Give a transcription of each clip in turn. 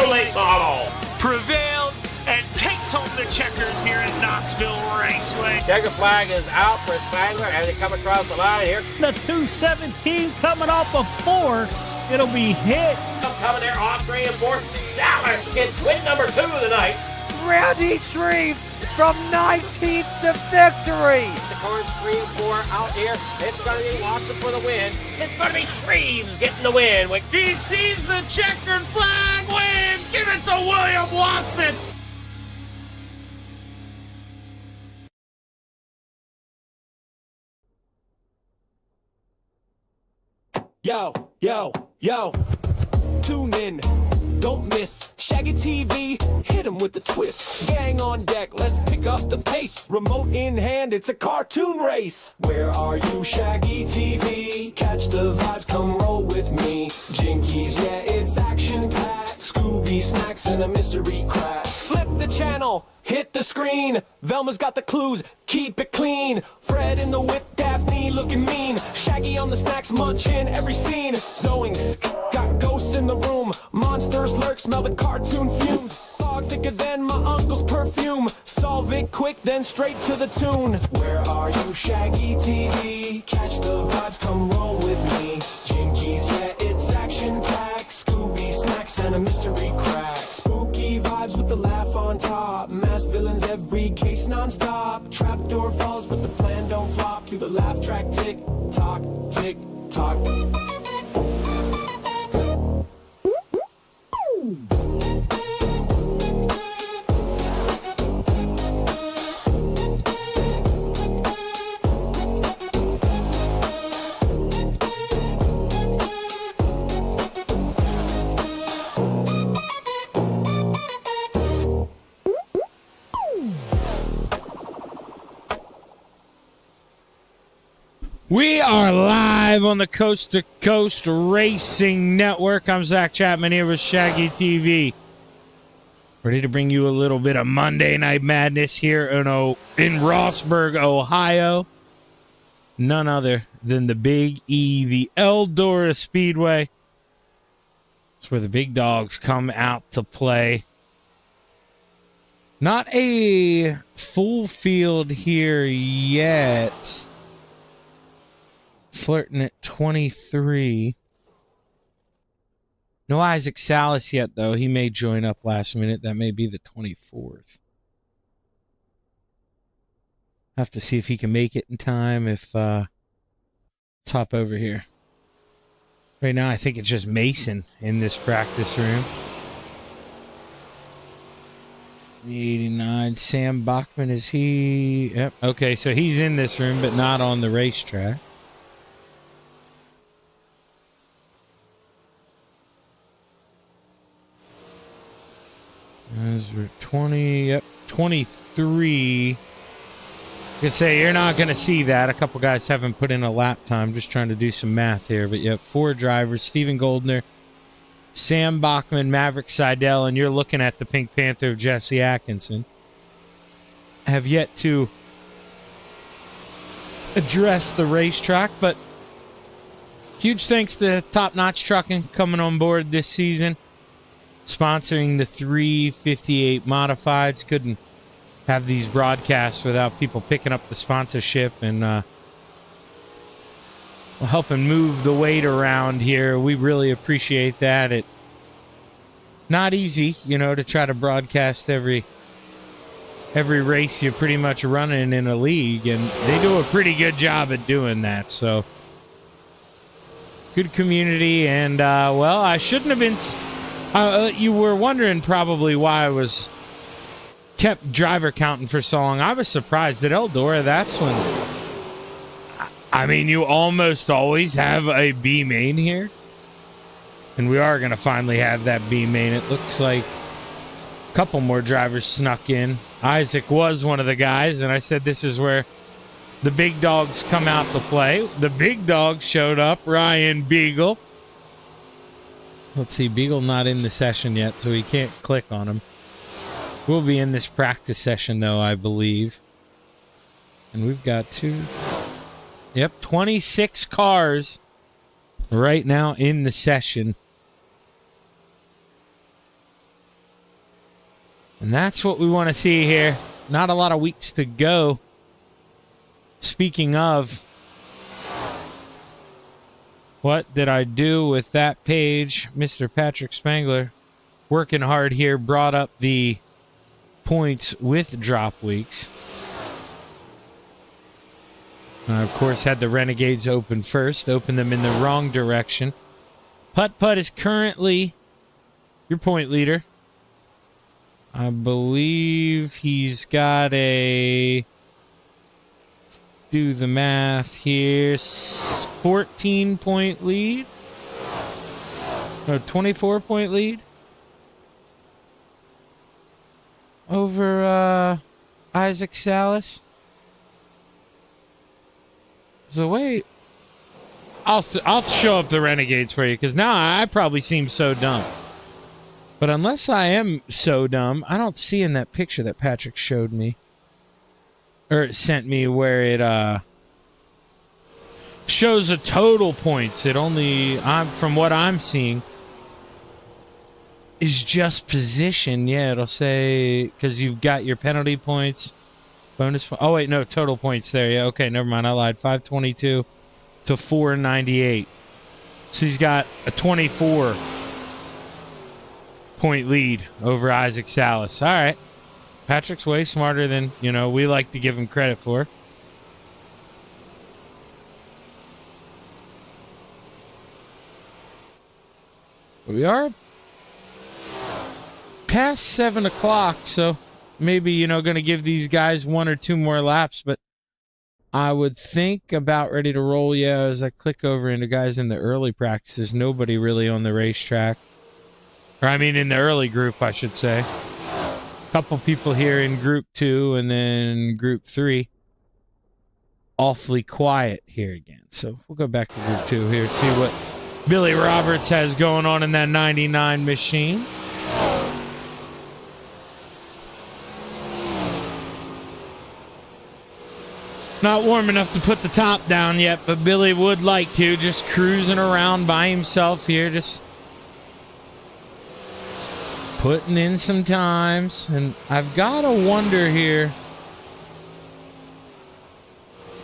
Late model prevailed and takes home the checkers here at Knoxville Raceway. Checker flag is out for Spangler as he come across the line here. The 217 coming off of 4. It'll be hit. Coming there on 3 and 4. Salas gets win number 2 of the night. Randy Shreves from 19th to victory. The cars 3 and 4 out here. It's going to be Watson for the win. It's going to be Shreves getting the win. He sees the checkered flag win. Give it to William Watson. Yo, yo, yo. Tune in. Don't miss Shaggy TV, hit him with the twist. Gang on deck, let's pick up the pace. Remote in hand, it's a cartoon race. Where are you, Shaggy TV? Catch the vibes, come roll with me. Jinkies, yeah, it's action-packed. Scooby snacks and a mystery crack. Flip the channel, hit the screen. Velma's got the clues, keep it clean. Fred in the whip, Daphne looking mean. Shaggy on the snacks, munching every scene. Zoinks, got ghosts in the room. Monsters lurk, smell the cartoon fumes. Fog thicker than my uncle's perfume. Solve it quick, then straight to the tune. Where are you, Shaggy TV? Catch the vibes, come roll with me. Jinkies, yeah, it's action-packed. Scooby snacks and a mystery crack. Spooky vibes with the laugh on top. Masked villains, every case non-stop. Trapdoor falls, but the plan don't flop. Through the laugh track, tick tock, tick tock. We are live on the Coast to Coast Racing Network. I'm Zach Chapman here with Shaggy TV. Ready to bring you a little bit of Monday Night Madness here in Rossburg, Ohio. None other than the Big E, the Eldora Speedway. It's where the big dogs come out to play. Not a full field here yet. Flirting at 23. No Isaac Salas yet, though. He may join up last minute. That may be the 24th. Have to see if he can make it in time. Let's hop over here. Right now, I think it's just Mason in this practice room. The 89. Sam Bachman, is he? Yep. Okay, so he's in this room, but not on the racetrack. As we're 20, yep, 23. Like I say, you're not going to see that. A couple guys haven't put in a lap time. Just trying to do some math here. But yep, 4 drivers. Steven Goldner, Sam Bachman, Maverick Seidel, and you're looking at the Pink Panther of Jesse Atkinson. Have yet to address the racetrack, but huge thanks to Top Notch Trucking coming on board this season, sponsoring the 358 Modifieds. Couldn't have these broadcasts without people picking up the sponsorship and helping move the weight around here. We really appreciate that. It not easy, to try to broadcast every race you're pretty much running in a league, and they do a pretty good job at doing that. So good community, and well, I shouldn't have been. You were wondering probably why I was kept driver counting for so long. I was surprised at Eldora. That's when, I mean, you almost always have a B main here, and we are going to finally have that B main. It looks like a couple more drivers snuck in. Isaac was one of the guys, and I said this is where the big dogs come out to play. The big dogs showed up. Ryan Beagle. Let's see, Beagle not in the session yet, so we can't click on him. We'll be in this practice session, though, I believe. And we've got 26 cars right now in the session. And that's what we want to see here. Not a lot of weeks to go. Speaking of, what did I do with that page? Mr. Patrick Spangler, working hard here, brought up the points with drop weeks. I, of course, had the Renegades open first. Opened them in the wrong direction. Putt Putt is currently your point leader. I believe he's got a, let's do the math here, 14-point lead. No, 24-point lead over Isaac Salas. So wait, I'll show up the Renegades for you, because now I probably seem so dumb. But unless I am so dumb, I don't see in that picture that Patrick showed me, or sent me, where it shows the total points. It only, from what I'm seeing, is just position. Yeah, it'll say, because you've got your penalty points, bonus. Oh wait, no, total points there. Yeah, okay, never mind. I lied. 522 to 498. So he's got a 24-point lead over Isaac Salas. All right. Patrick's way smarter than, we like to give him credit for. We are past 7 o'clock, so maybe, going to give these guys 1 or 2 more laps, but I would think about ready to roll. Yeah, as I click over into guys in the early practices, nobody really on the racetrack. Or I mean in the early group, I should say. A couple people here in group 2 and then group 3. Awfully quiet here again. So we'll go back to group 2 here, see what Billy Roberts has going on in that 99 machine. Not warm enough to put the top down yet, but Billy would like to. Just cruising around by himself here, just putting in some times. And I've got to wonder here.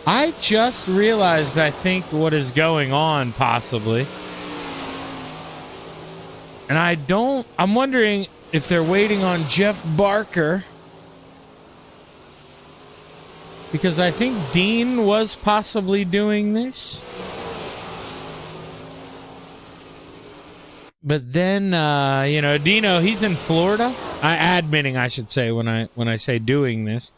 I just realized, I think, what is going on, possibly. And I'm wondering if they're waiting on Jeff Barker. Because I think Dean was possibly doing this. But then, Dino, he's in Florida. Admitting, I should say, when I say doing this.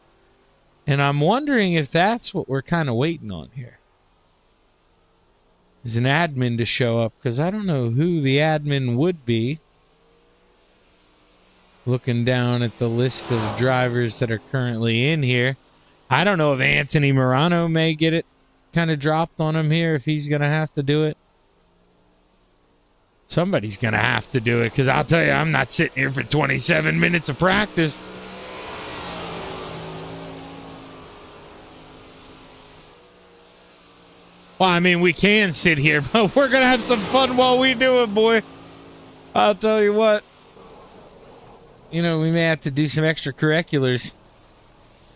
And I'm wondering if that's what we're kind of waiting on here. Is an admin to show up, because I don't know who the admin would be. Looking down at the list of drivers that are currently in here. I don't know if Anthony Morano may get it kind of dropped on him here, if he's going to have to do it. Somebody's going to have to do it, because I'll tell you, I'm not sitting here for 27 minutes of practice. Well, I mean, we can sit here, but we're going to have some fun while we do it, boy. I'll tell you what. You know, we may have to do some extracurriculars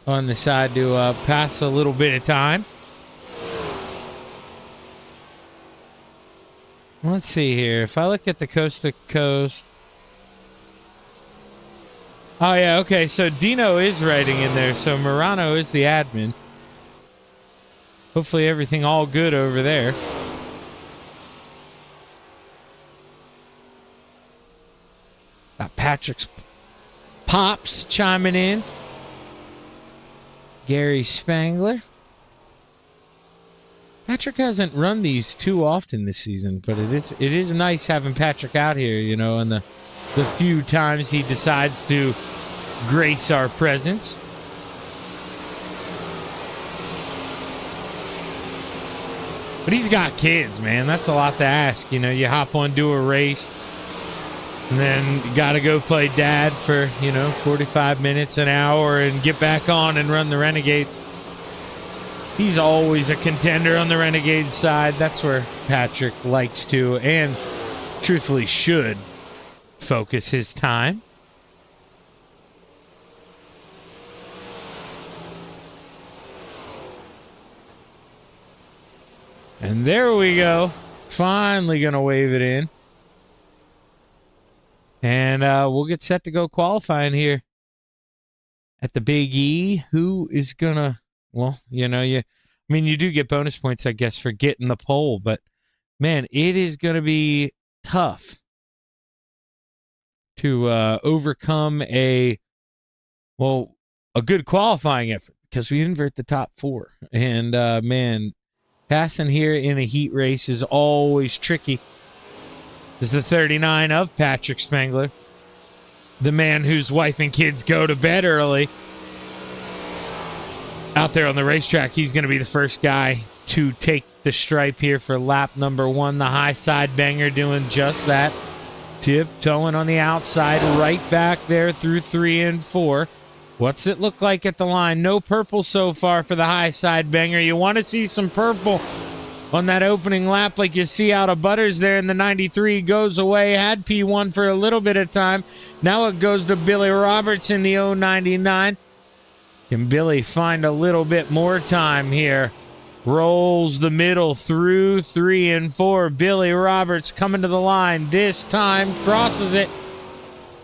on the side to pass a little bit of time. Let's see here. If I look at the coast to coast. Oh, yeah. Okay. So Dino is writing in there. So Morano is the admin. Hopefully everything all good over there. Got Patrick's Pops chiming in. Gary Spangler. Patrick hasn't run these too often this season, but it is nice having Patrick out here, you know, and the few times he decides to grace our presence. But he's got kids, man. That's a lot to ask. You know, you hop on, do a race, and then you got to go play dad for, 45 minutes, an hour, and get back on and run the Renegades. He's always a contender on the Renegades side. That's where Patrick likes to, and truthfully should, focus his time. And there we go. Finally going to wave it in. And we'll get set to go qualifying here at the Big E. Who is going to, well, you do get bonus points, I guess, for getting the pole. But, man, it is going to be tough to overcome a good qualifying effort, because we invert the top four. And, man, passing here in a heat race is always tricky. This is the 39 of Patrick Spangler, the man whose wife and kids go to bed early. Out there on the racetrack, he's going to be the first guy to take the stripe here for lap number 1. The high side banger doing just that. Tiptoeing on the outside, right back there through 3 and 4. What's it look like at the line? No purple so far for the high side banger. You want to see some purple on that opening lap, like you see out of Butters there in the 93. Goes away. Had P1 for a little bit of time. Now it goes to Billy Roberts in the 099. Can Billy find a little bit more time here? Rolls the middle through 3 and 4. Billy Roberts coming to the line. This time crosses it.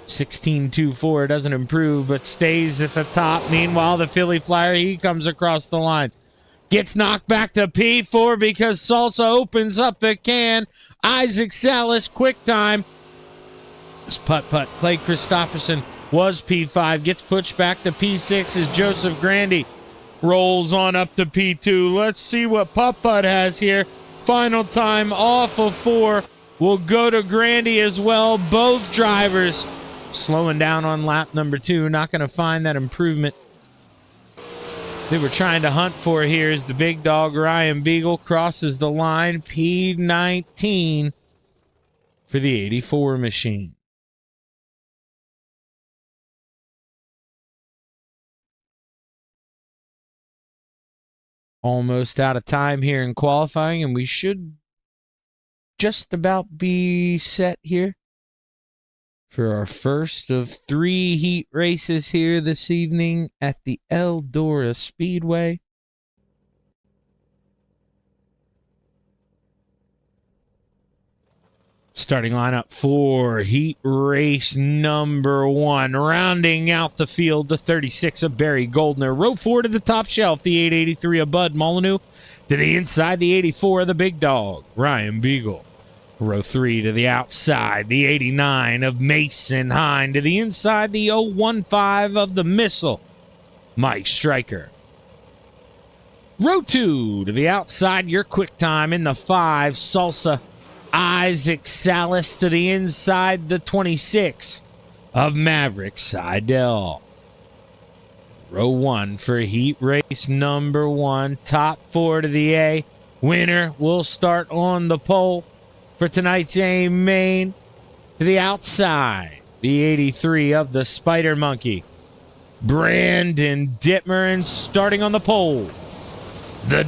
16.24 doesn't improve, but stays at the top. Meanwhile, the Philly Flyer, he comes across the line. Gets knocked back to P4 because Salsa opens up the can. Isaac Salas, quick time. This putt-putt. Clay Christopherson was P5. Gets pushed back to P6 as Joseph Grandy rolls on up to P2. Let's see what putt-putt has here. Final time off of 4 will go to Grandy as well. Both drivers slowing down on lap number 2. Not going to find that improvement they were trying to hunt for here as the big dog Ryan Beagle crosses the line. P19 for the 84 machine. Almost out of time here in qualifying, and we should just about be set here for our first of 3 heat races here this evening at the Eldora Speedway. Starting lineup for heat race number 1. Rounding out the field, the 36 of Barry Goldner. Row 4 to the top shelf, the 883 of Bud Molyneux. To the inside, the 84 of the big dog, Ryan Beagle. Row 3 to the outside, the 89 of Mason Hine. To the inside, the 015 of the Missile, Mike Stryker. Row 2 to the outside, your quick time in the 5, Salsa, Isaac Salas. To the inside, the 26 of Maverick Seidel. Row 1 for heat race number 1. Top 4 to the A. Winner will start on the pole for tonight's A main. To the outside, the 83 of the Spider Monkey, Brandon Dittmer, and starting on the pole, the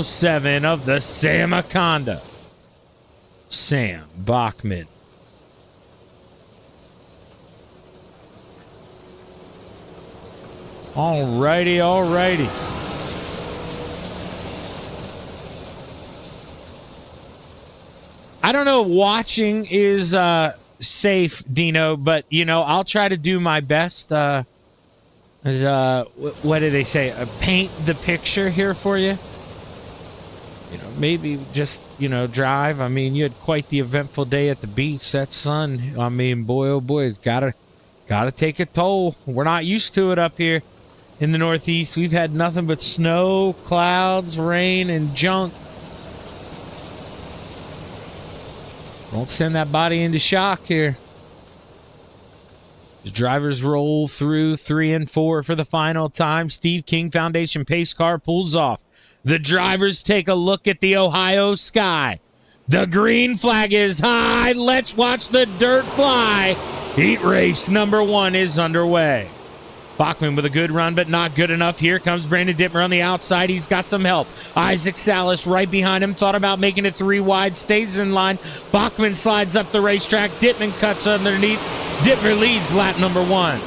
007 of the Samaconda, Sam Bachman. Alrighty. I don't know if watching is safe, Dino, but, I'll try to do my best. What do they say? Paint the picture here for you. Maybe just, drive. I mean, you had quite the eventful day at the beach. That sun, I mean, boy, oh boy, it's gotta take a toll. We're not used to it up here in the Northeast. We've had nothing but snow, clouds, rain, and junk. Don't send that body into shock here. The drivers roll through 3 and 4 for the final time. Steve King Foundation pace car pulls off. The drivers take a look at the Ohio sky. The green flag is high. Let's watch the dirt fly. Heat race number 1 is underway. Bachman with a good run, but not good enough. Here comes Brandon Dittmer on the outside. He's got some help. Isaac Salas right behind him. Thought about making it 3 wide. Stays in line. Bachman slides up the racetrack. Dittmer cuts underneath. Dittmer leads lap number 1.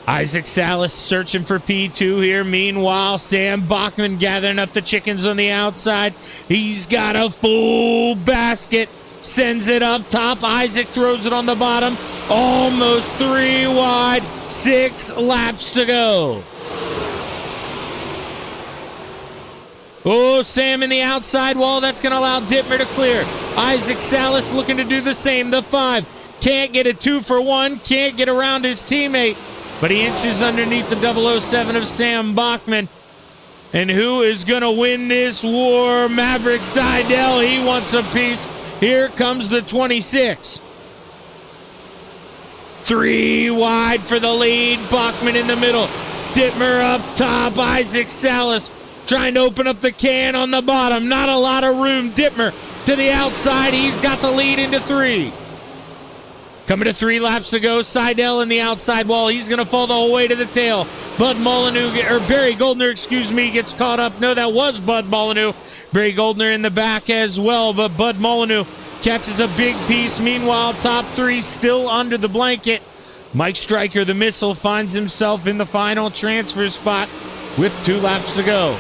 Isaac Salas searching for P2 here. Meanwhile, Sam Bachman gathering up the chickens on the outside. He's got a full basket. Sends it up top. Isaac throws it on the bottom. Almost 3 wide. 6 laps to go. Oh, Sam in the outside wall. That's going to allow Dittmer to clear. Isaac Salas looking to do the same. The 5. Can't get a 2 for 1. Can't get around his teammate. But he inches underneath the 007 of Sam Bachman. And who is going to win this war? Maverick Seidel. He wants a piece. Here comes the 26. 3 wide for the lead. Bachman in the middle. Dittmer up top. Isaac Salas trying to open up the can on the bottom. Not a lot of room. Dittmer to the outside. He's got the lead into 3. Coming to 3 laps to go. Seidel in the outside wall. He's going to fall the whole way to the tail. Barry Goldner, gets caught up. No, that was Bud Molyneux. Barry Goldner in the back as well, but Bud Molyneux catches a big piece. Meanwhile, top 3 still under the blanket. Mike Stryker, the missile, finds himself in the final transfer spot with 2 laps to go.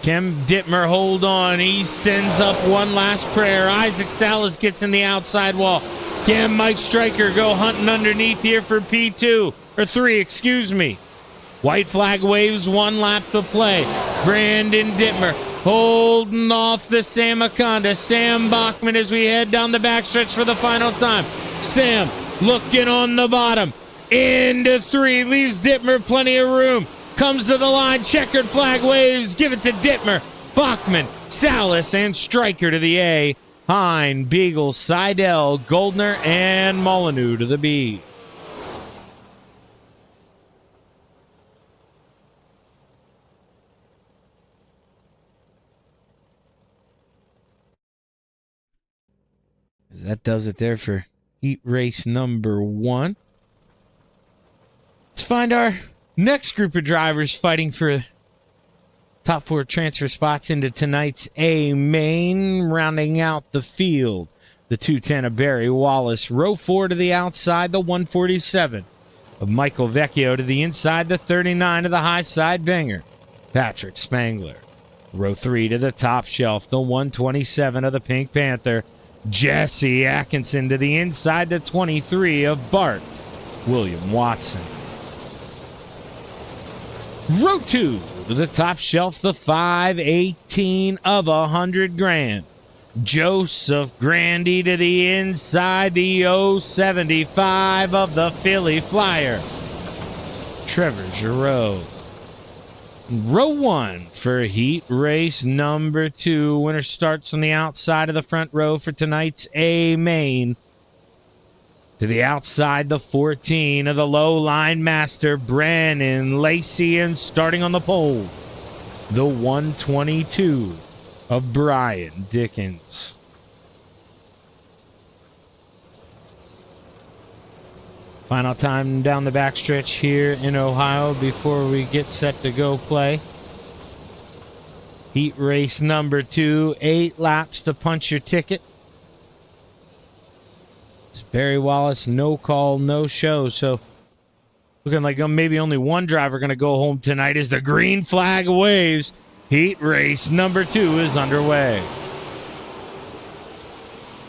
Ken Dittmer, hold on. He sends up one last prayer. Isaac Salas gets in the outside wall. Can Mike Stryker go hunting underneath here for P2? Or 3, excuse me. White flag waves, 1 lap to play. Brandon Dittmer holding off the Samaconda. Sam Bachman as we head down the backstretch for the final time. Sam looking on the bottom. Into 3, leaves Dittmer plenty of room. Comes to the line, checkered flag waves, give it to Dittmer. Bachman, Salas, and Stryker to the A. Hine, Beagle, Seidel, Goldner, and Molyneux to the B. That does it there for heat race number 1. Let's find our next group of drivers fighting for top 4 transfer spots into tonight's A main. Rounding out the field, the 210 of Barry Wallace. Row 4 to the outside, the 147 of Michael Vecchio. To the inside, the 39 of the high side banger, Patrick Spangler. Row 3 to the top shelf, the 127 of the Pink Panther, Jesse Atkinson. To the inside, the 23 of Bart William Watson. Row 2 to the top shelf, the 518 of 100 grand, Joseph Grandy. To the inside, the 075 of the Philly Flyer, Trevor Giroux. Row 1 for heat race number 2. Winner starts on the outside of the front row for tonight's A main. To the outside, the 14 of the low line master, Brandon Lacey, and starting on the pole, the 122 of Brian Dickens. Final time down the backstretch here in Ohio before we get set to go play. Heat race number 2, 8 laps to punch your ticket. It's Barry Wallace, no call, no show. So looking like maybe only one driver going to go home tonight as the green flag waves. Heat race number 2 is underway.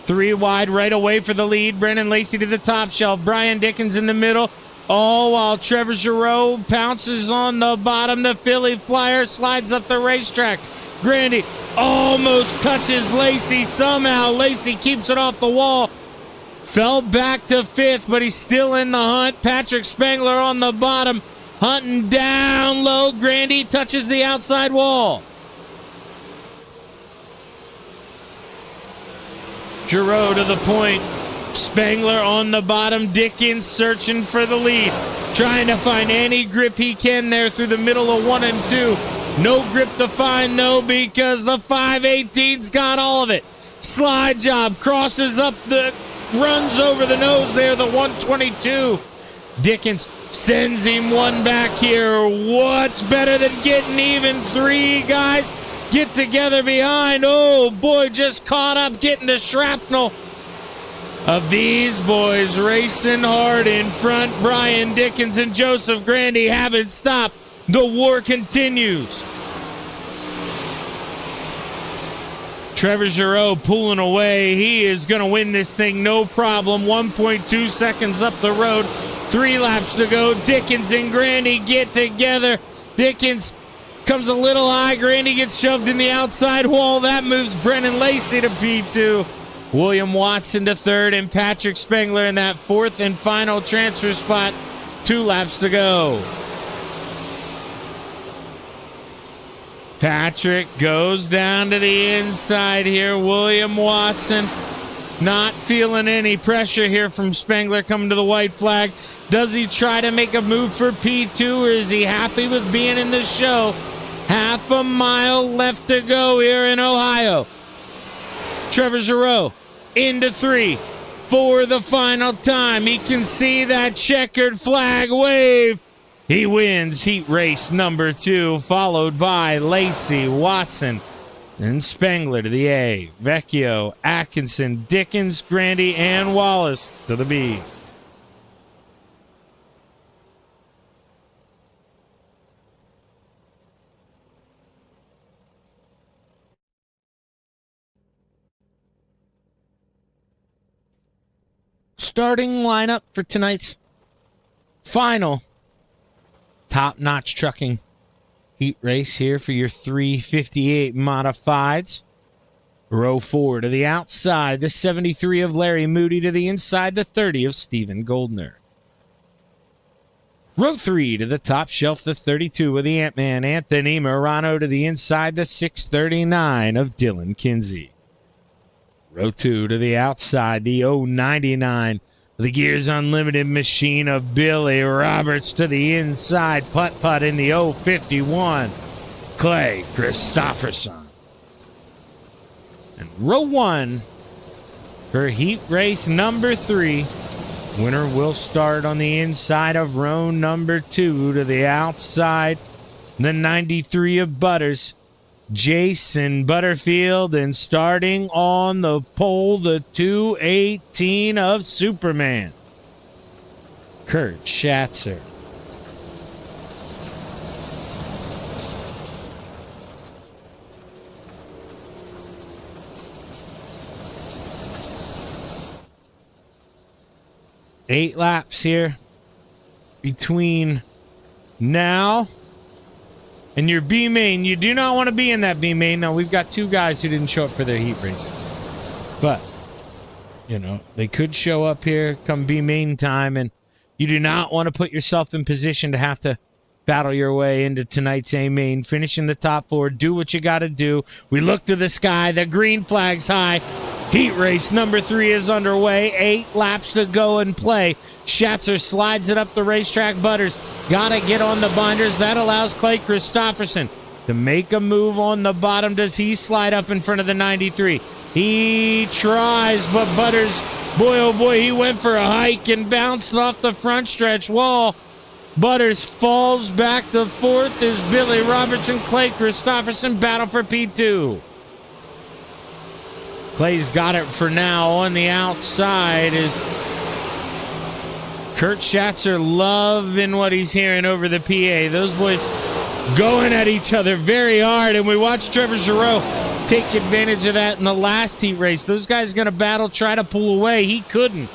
3 wide right away for the lead. Brendan Lacey to the top shelf. Brian Dickens in the middle. All while Trevor Giroux pounces on the bottom. The Philly Flyer slides up the racetrack. Grandy almost touches Lacey. Somehow Lacey keeps it off the wall. Fell back to 5th, but he's still in the hunt. Patrick Spengler on the bottom. Hunting down low. Grandy touches the outside wall. Giroux to the point. Spengler on the bottom. Dickens searching for the lead. Trying to find any grip he can there through the middle of 1 and 2. No grip to find, though, because the 518's got all of it. Slide job. Crosses up the... runs over the nose there, the 122. Dickens sends him one back here. What's better than getting even? 3 guys get together behind. Oh, boy, just caught up getting the shrapnel of these boys racing hard in front. Brian Dickens and Joseph Grandy haven't stopped. The war continues. Trevor Giroux pulling away. He is going to win this thing, no problem. 1.2 seconds up the road. 3 laps to go. Dickens and Grandy get together. Dickens comes a little high. Grandy gets shoved in the outside wall. That moves Brendan Lacey to P2. William Watson to 3rd, and Patrick Spengler in that 4th and final transfer spot. 2 laps to go. Patrick goes down to the inside here. William Watson not feeling any pressure here from Spengler coming to the white flag. Does he try to make a move for P2, or is he happy with being in the show? Half a mile left to go here in Ohio. Trevor Giroux into 3 for the final time. He can see that checkered flag wave. He wins heat race number 2, followed by Lacey, Watson, and Spengler to the A. Vecchio, Atkinson, Dickens, Grandy, and Wallace to the B. Starting lineup for tonight's final top-notch trucking heat race here for your 358 modifieds. Row 4 to the outside, the 73 of Larry Moody to the inside, the 30 of Stephen Goldner. Row 3 to the top shelf, the 32 of the Ant-Man, Anthony Morano to the inside, the 639 of Dylan Kinsey. Row 2 to the outside, the 099 the Gears Unlimited machine of Billy Roberts to the inside. Putt-putt in the 051. Clay Christopherson. And row 1 for heat race number 3. Winner will start on the inside of row number 2 to the outside. The 93 of Butters. Jason Butterfield, and starting on the pole, the 218 of Superman, Kurt Schatzer. Eight laps here between now and your B main. You do not want to be in that B main. Now, we've got 2 guys who didn't show up for their heat races. But, you know, they could show up here come B main time, and you do not want to put yourself in position to have to battle your way into tonight's A main, finish in the top 4, do what you got to do. We look to the sky, the green flag's high. Heat race number 3 is underway. 8 laps to go and play. Schatzer slides it up the racetrack. Butters got to get on the binders. That allows Clay Christopherson to make a move on the bottom. Does he slide up in front of the 93? He tries, but Butters, boy, oh boy, he went for a hike and bounced off the front stretch wall. Butters falls back to 4th as Billy Robertson, Clay Christopherson battle for P2. Clay's got it for now. On the outside is Kurt Schatzer, loving what he's hearing over the PA. Those boys going at each other very hard, and we watched Trevor Giroux take advantage of that in the last heat race. Those guys going to battle, try to pull away. He couldn't.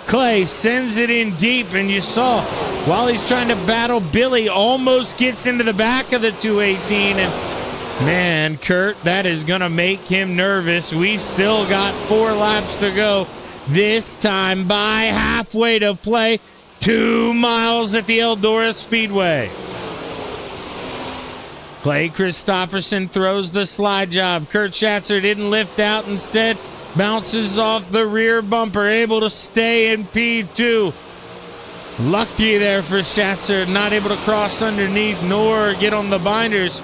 Clay sends it in deep, and you saw while he's trying to battle, Billy almost gets into the back of the 218, and man, Kurt, that is going to make him nervous. We still got 4 laps to go. This time by halfway to play, 2 miles at the Eldora Speedway. Clay Christopherson throws the slide job. Kurt Schatzer didn't lift out. Instead, bounces off the rear bumper, able to stay in P2. Lucky there for Schatzer, not able to cross underneath nor get on the binders.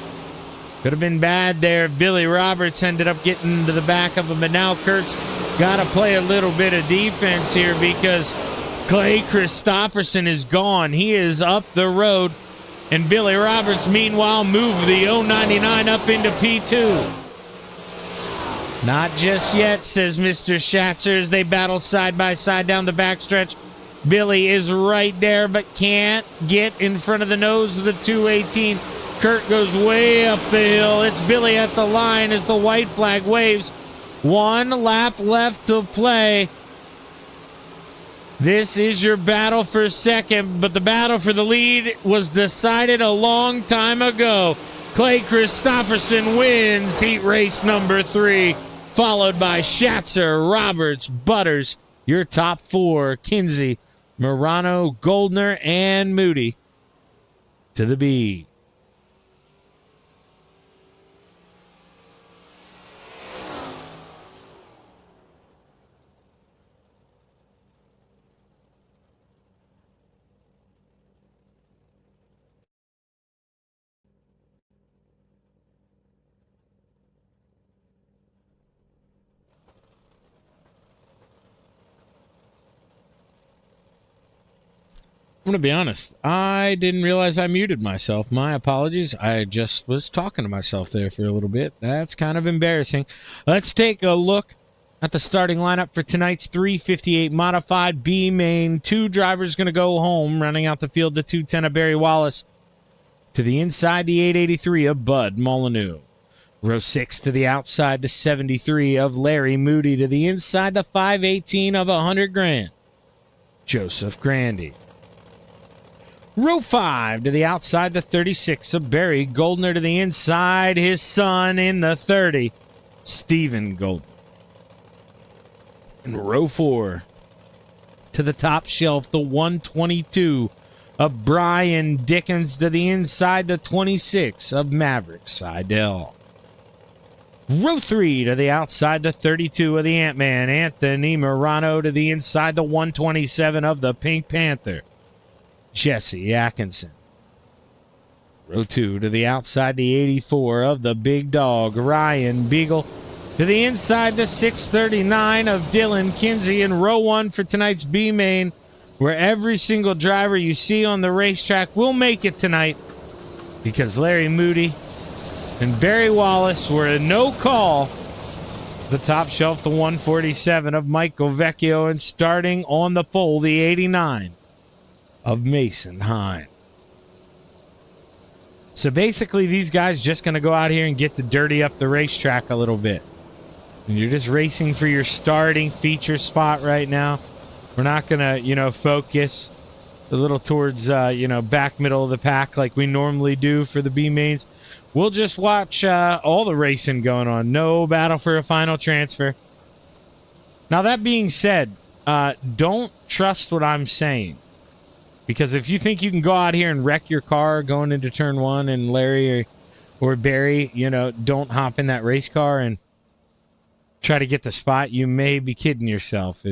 Could have been bad there. Billy Roberts ended up getting into the back of him, but now Kurt's got to play a little bit of defense here because Clay Christopherson is gone. He is up the road, and Billy Roberts, meanwhile, moved the 099 up into P2. Not just yet, says Mr. Schatzer as they battle side by side down the backstretch. Billy is right there, but can't get in front of the nose of the 218. Kurt goes way up the hill. It's Billy at the line as the white flag waves. 1 lap left to play. This is your battle for second, but the battle for the lead was decided a long time ago. Clay Christopherson wins heat race number 3, followed by Schatzer, Roberts, Butters. Your top 4, Kinsey, Morano, Goldner, and Moody to the B. I'm going to be honest. I didn't realize I muted myself. My apologies. I just was talking to myself there for a little bit. That's kind of embarrassing. Let's take a look at the starting lineup for tonight's 358 modified B main. 2 drivers going to go home, running out the field, the 210 of Barry Wallace to the inside, the 883 of Bud Molyneux. Row 6 to the outside, the 73 of Larry Moody to the inside, the 518 of 100 grand, Joseph Grandy. Row 5 to the outside, the 36 of Barry Goldner to the inside, his son in the 30, Stephen Goldner. And row 4 to the top shelf, the 122 of Brian Dickens to the inside, the 26 of Maverick Seidel. Row 3 to the outside, the 32 of the Ant-Man, Anthony Morano to the inside, the 127 of the Pink Panther, Jesse Atkinson. Row 2 to the outside, the 84 of the Big Dog, Ryan Beagle. To the inside, the 639 of Dylan Kinsey. In row 1 for tonight's B main, where every single driver you see on the racetrack will make it tonight, because Larry Moody and Barry Wallace were a no call. The top shelf, the 147 of Michael Vecchio, and starting on the pole, the 89 of Mason Hine. So basically, these guys just going to go out here and get to dirty up the racetrack a little bit. And you're just racing for your starting feature spot right now. We're not going to, focus a little towards, back middle of the pack like we normally do for the B mains. We'll just watch all the racing going on. No battle for a final transfer. Now, that being said, don't trust what I'm saying. Because if you think you can go out here and wreck your car going into turn one and Larry or Barry, you know, don't hop in that race car and try to get the spot, you may be kidding yourself.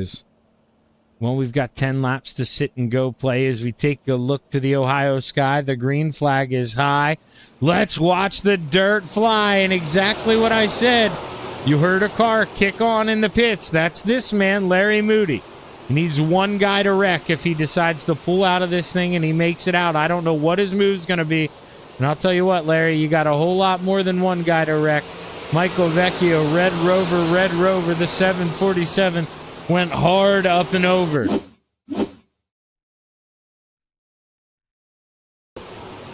Well, we've got 10 laps to sit and go play as we take a look to the Ohio sky. The green flag is high. Let's watch the dirt fly. And exactly what I said. You heard a car kick on in the pits. That's this man, Larry Moody. He needs one guy to wreck if he decides to pull out of this thing and he makes it out. I don't know what his move's going to be. And I'll tell you what, Larry, you got a whole lot more than one guy to wreck. Michael Vecchio, Red Rover, the 747. Went hard up and over.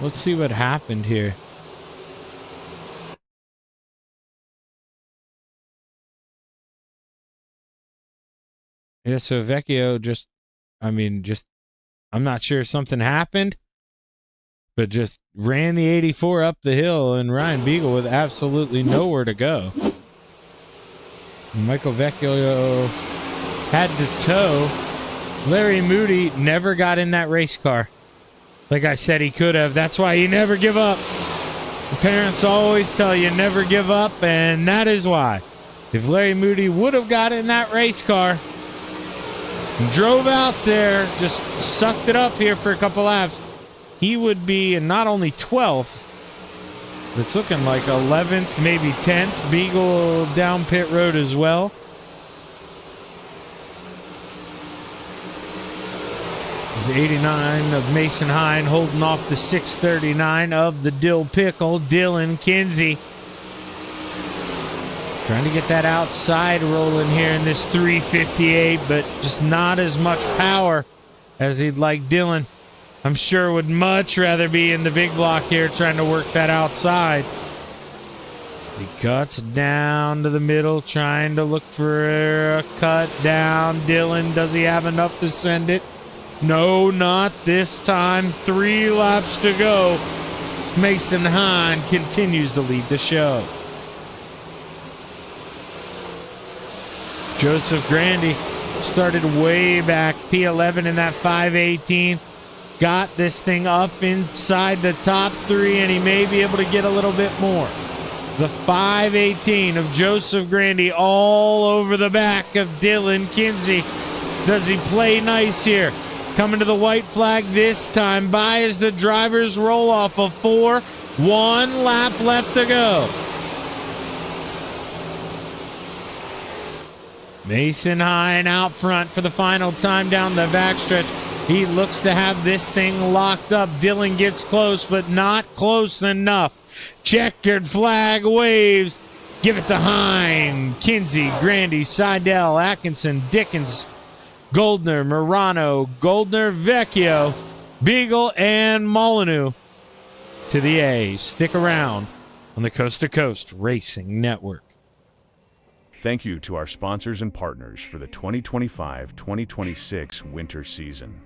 Let's see what happened here. Yeah, so Vecchio I'm not sure if something happened, but just ran the 84 up the hill, and Ryan Beagle with absolutely nowhere to go. Michael Vecchio had to tow. Larry Moody never got in that race car. Like I said, he could have. That's why you never give up. The parents always tell you never give up, and that is why. If Larry Moody would have got in that race car and drove out there, just sucked it up here for a couple laps, he would be in not only 12th, it's looking like 11th, maybe 10th. Beagle down pit road as well. This is 89 of Mason Hine holding off the 639 of the Dill Pickle, Dylan Kinsey. Trying to get that outside rolling here in this 358, but just not as much power as he'd like. Dylan, I'm sure, would much rather be in the big block here trying to work that outside. He cuts down to the middle, trying to look for a cut down. Dylan, does he have enough to send it? No, not this time. 3 laps to go. Mason Hine continues to lead the show. Joseph Grandy started way back, P11 in that 518. Got this thing up inside the top 3, and he may be able to get a little bit more. The 518 of Joseph Grandy all over the back of Dylan Kinsey. Does he play nice here? Coming to the white flag this time by as the drivers roll off of 4. 1 lap left to go. Mason Hine out front for the final time down the backstretch. He looks to have this thing locked up. Dylan gets close, but not close enough. Checkered flag waves. Give it to Hine. Kinsey, Grandy, Seidel, Atkinson, Dickens, Goldner, Morano, Goldner, Vecchio, Beagle, and Molyneux to the A. Stick around on the Coast to Coast Racing Network. Thank you to our sponsors and partners for the 2025-2026 winter season.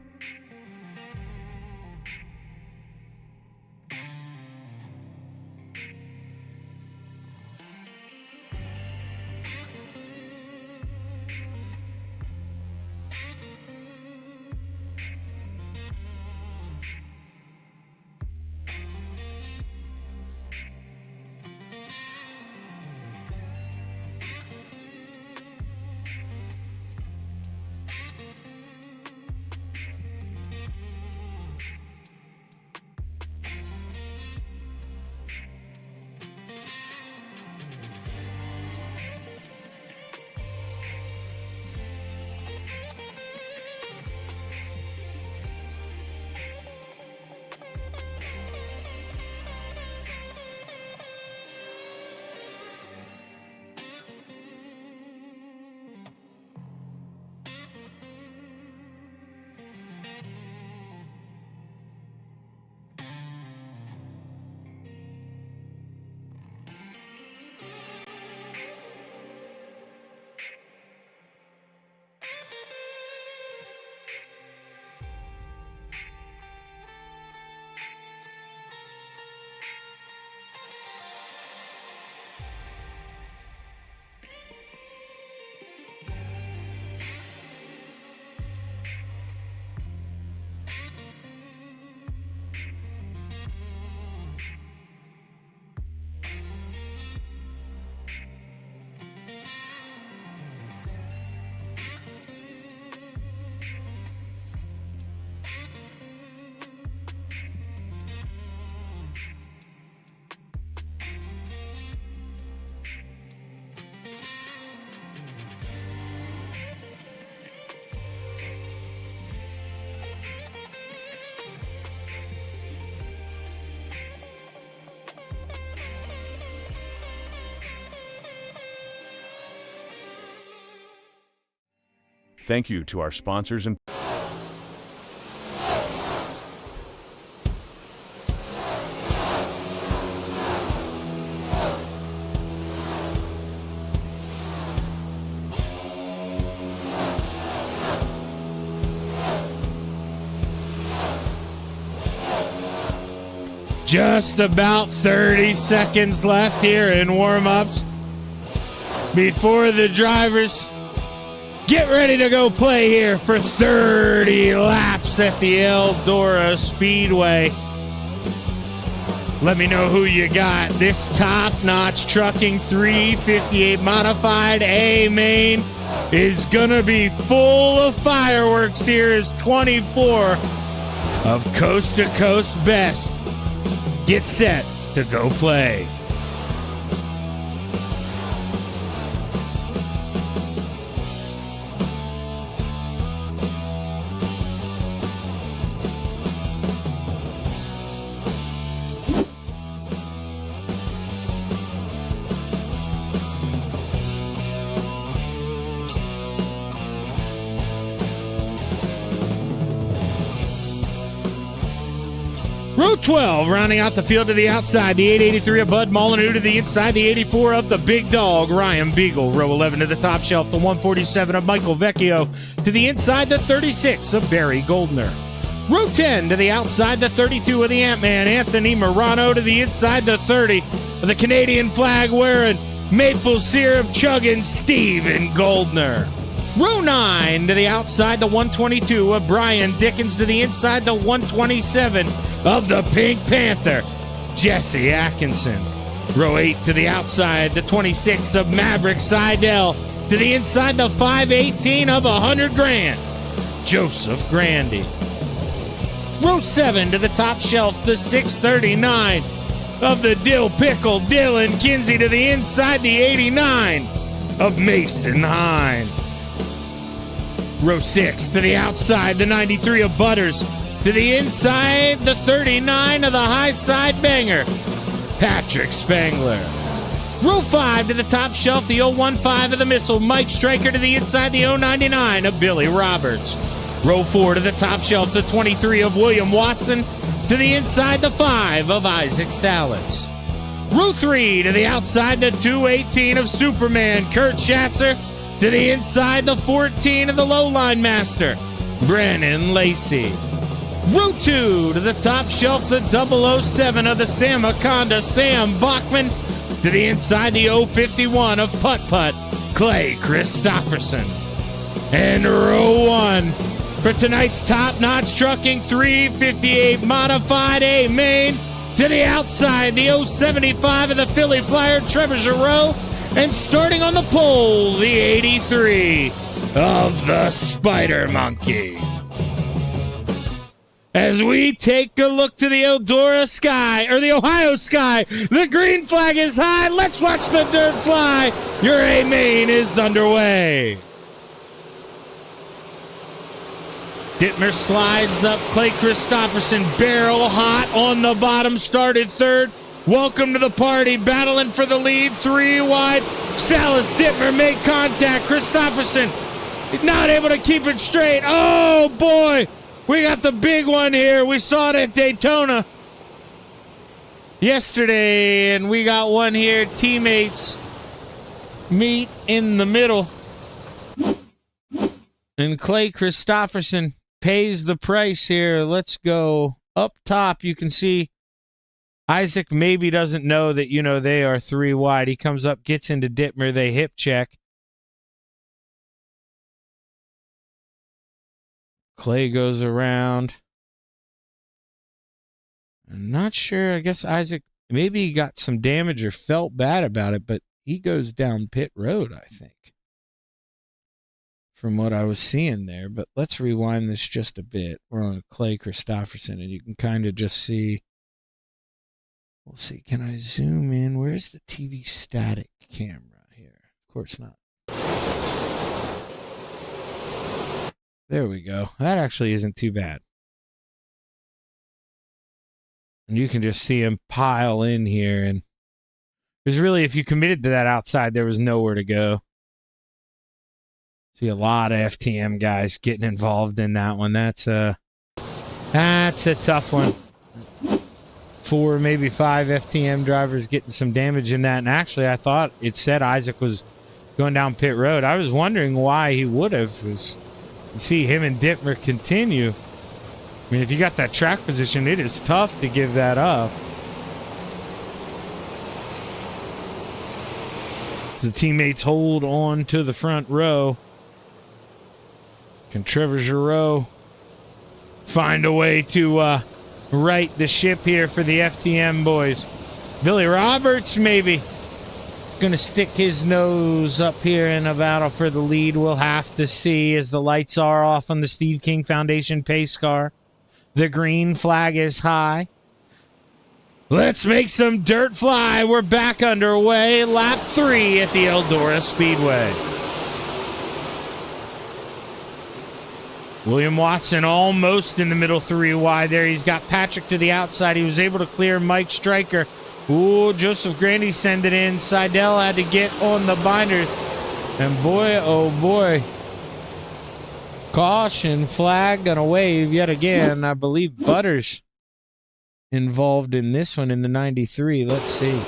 Thank you to our sponsors and Just about 30 seconds left here in warm-ups before the drivers get ready to go play here for 30 laps at the Eldora Speedway. Let me know who you got. This top-notch trucking 358 modified A main is going to be full of fireworks here as 24 of Coast to Coast Best get set to go play. Row 12, rounding out the field to the outside, the 883 of Bud Molyneux to the inside, the 84 of the big dog, Ryan Beagle. Row 11 to the top shelf, the 147 of Michael Vecchio to the inside, the 36 of Barry Goldner. Row 10 to the outside, the 32 of the Ant-Man, Anthony Morano to the inside, the 30 of the Canadian flag wearing, maple syrup chugging Steven Goldner. Row 9 to the outside, the 122 of Brian Dickens to the inside, the 127 of the Pink Panther, Jesse Atkinson. Row 8 to the outside, the 26 of Maverick Seidel to the inside, the 518 of 100 grand, Joseph Grandy. Row 7 to the top shelf, the 639 of the Dill Pickle, Dylan Kinsey to the inside, the 89 of Mason Hine. Row 6 to the outside, the 93 of Butters. To the inside, the 39 of the high side banger, Patrick Spangler. Row 5 to the top shelf, the 015 of the Missile, Mike Stryker to the inside, the 099 of Billy Roberts. Row 4 to the top shelf, the 23 of William Watson. To the inside, the 5 of Isaac Salas. Row 3 to the outside, the 218 of Superman, Kurt Schatzer. To the inside, the 14 of the Lowline Master, Brennan Lacey. Row 2 to the top shelf, the 007 of the Samaconda, Sam Bachman. To the inside, the 051 of Putt Putt, Clay Christopherson. And row 1 for tonight's top-notch trucking 358 modified A main. To the outside, the 075 of the Philly Flyer, Trevor Giroux. And starting on the pole, the 83 of the Spider Monkey. As we take a look to the Eldora sky, or the Ohio sky, the green flag is high. Let's watch the dirt fly. Your A main is underway. Dittmer slides up. Clay Christopherson, barrel hot on the bottom, started third. Welcome to the party, battling for the lead, 3 wide. Salas, Dittmer make contact. Christopherson not able to keep it straight. Oh, boy. We got the big one here. We saw it at Daytona yesterday, and we got one here. Teammates meet in the middle. And Clay Christopherson pays the price here. Let's go up top. You can see Isaac maybe doesn't know that, they are 3 wide. He comes up, gets into Dittmer. They hip check. Clay goes around. I'm not sure. I guess Isaac, maybe he got some damage or felt bad about it, but he goes down pit road, I think, from what I was seeing there. But let's rewind this just a bit. We're on Clay Christopherson, and you can kind of just see. We'll see. Can I zoom in? Where's the TV static camera here? Of course not. There we go. That actually isn't too bad. And you can just see him pile in here. And there's really, if you committed to that outside, there was nowhere to go. See a lot of FTM guys getting involved in that one. That's a tough one. 4, maybe 5 FTM drivers getting some damage in that. And actually, I thought it said Isaac was going down pit road. I was wondering why he would have. See him and Dittmer continue. I mean, if you got that track position, it is tough to give that up. So the teammates hold on to the front row. Can Trevor Giroux find a way to right the ship here for the FTM boys? Billy Roberts maybe going to stick his nose up here in a battle for the lead. We'll have to see as the lights are off on the Steve King Foundation pace car. The green flag is high. Let's make some dirt fly. We're back underway. Lap 3 at the Eldora Speedway. William Watson almost in the middle 3 wide there. He's got Patrick to the outside. He was able to clear Mike Stryker. Ooh, Joseph Grandy send it in. Seidel had to get on the binders. And boy, oh boy. Caution flag gonna wave yet again. I believe Butters involved in this one in the 93. Let's see.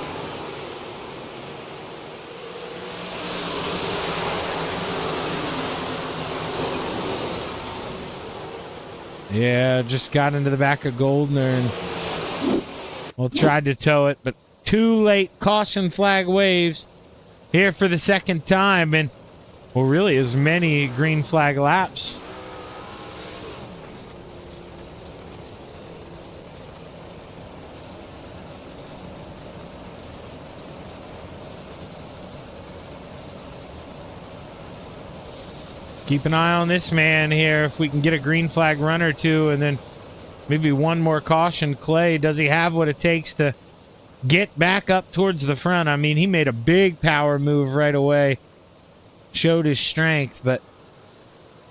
Yeah, just got into the back of Goldner and well, tried to tow it, but too late. Caution flag waves here for the second time, and well, really as many green flag laps. Keep an eye on this man here. If we can get a green flag run or two and then maybe one more caution. Clay, does he have what it takes to get back up towards the front? I mean, he made a big power move right away. Showed his strength, but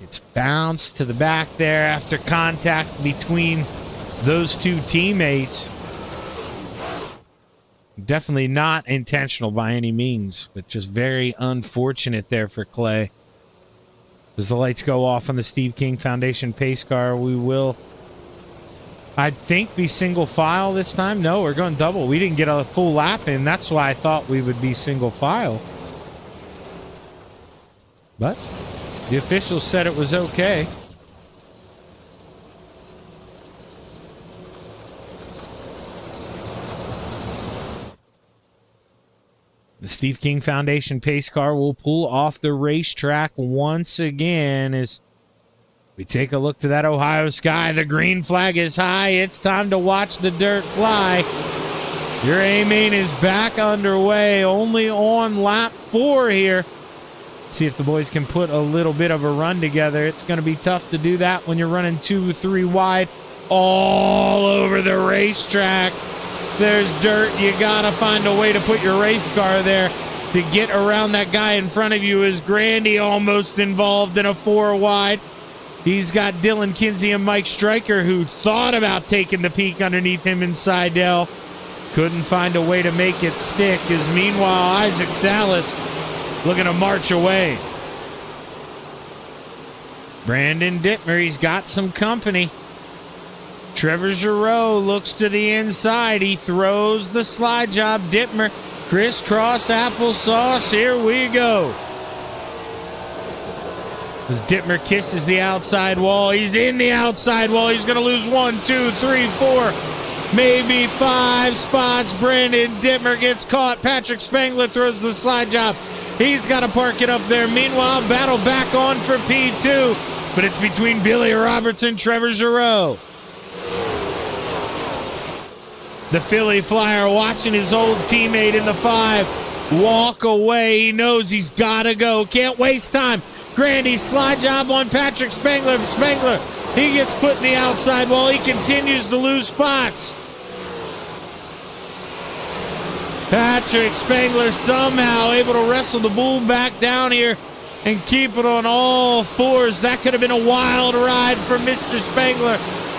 it's bounced to the back there after contact between those two teammates. Definitely not intentional by any means, but just very unfortunate there for Clay. As the lights go off on the Steve King Foundation pace car, we will, I think, be single file this time. No, we're going double. We didn't get a full lap in. That's why I thought we would be single file. But the officials said it was okay. The Steve King Foundation pace car will pull off the racetrack once again as we take a look to that Ohio sky. The green flag is high. It's time to watch the dirt fly. Your A-main is back underway, only on lap 4 here. See if the boys can put a little bit of a run together. It's going to be tough to do that when you're running 2, 3 wide all over the racetrack. There's dirt. You got to find a way to put your race car there to get around that guy in front of you. Is Grandy almost involved in a 4 wide? He's got Dylan Kinsey and Mike Stryker who thought about taking the peak underneath him and Seidel. Couldn't find a way to make it stick. As meanwhile, Isaac Salas looking to march away. Brandon Dittmer, he's got some company. Trevor Giroux looks to the inside. He throws the slide job. Dittmer, crisscross applesauce. Here we go. As Dittmer kisses the outside wall. He's in the outside wall. He's going to lose 1, 2, 3, 4, maybe 5 spots. Brandon Dittmer gets caught. Patrick Spangler throws the slide job. He's got to park it up there. Meanwhile, battle back on for P2. But it's between Billy Roberts and Trevor Giroux. The Philly Flyer watching his old teammate in the 5 walk away. He knows he's got to go. Can't waste time. Grandy slide job on Patrick Spangler. Spangler, he gets put in the outside wall. He continues to lose spots. Patrick Spangler somehow able to wrestle the bull back down here and keep it on all 4s. That could have been a wild ride for Mr. Spangler.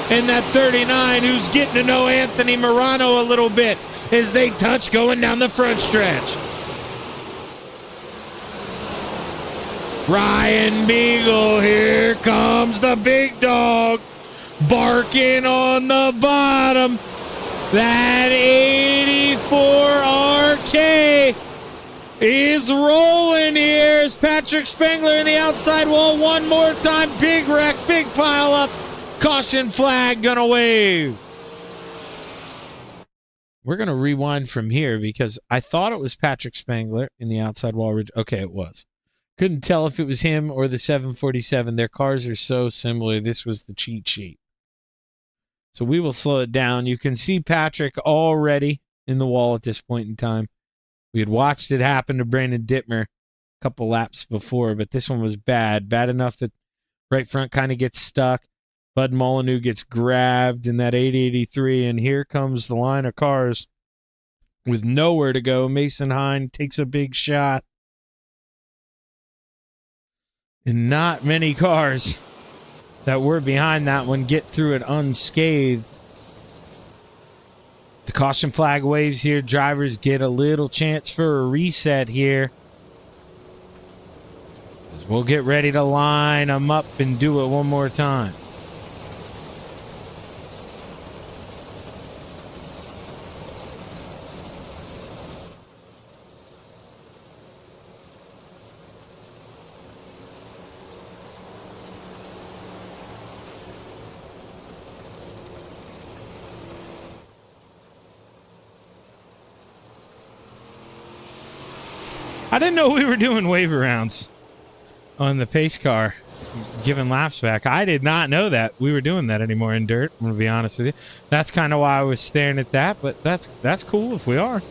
And that 39 who's getting to know Anthony Morano a little bit as they touch going down the front stretch. Ryan Beagle, here comes the big dog, barking on the bottom. That 84 RK is rolling here as Patrick Spengler in the outside wall one more time. Big wreck, big pile up. Caution flag gonna wave. We're gonna rewind from here because I thought it was Patrick Spengler in the outside wall. Okay, it was. Couldn't tell if it was him or the 747. Their cars are so similar. This was the cheat sheet. So we will slow it down. You can see Patrick already in the wall at this point in time. We had watched it happen to Brandon Dittmer a couple laps before, but this one was bad. Bad enough that right front kind of gets stuck. Bud Molyneux gets grabbed in that 883, and here comes the line of cars with nowhere to go. Mason Hine takes a big shot. And not many cars that were behind that one get through it unscathed. The caution flag waves here. Drivers get a little chance for a reset here. We'll get ready to line them up and do it one more time. I didn't know we were doing wave rounds on the pace car, giving laps back. I did not know that we were doing that anymore in dirt. I'm going to be honest with you. That's kind of why I was staring at that, but that's cool if we are.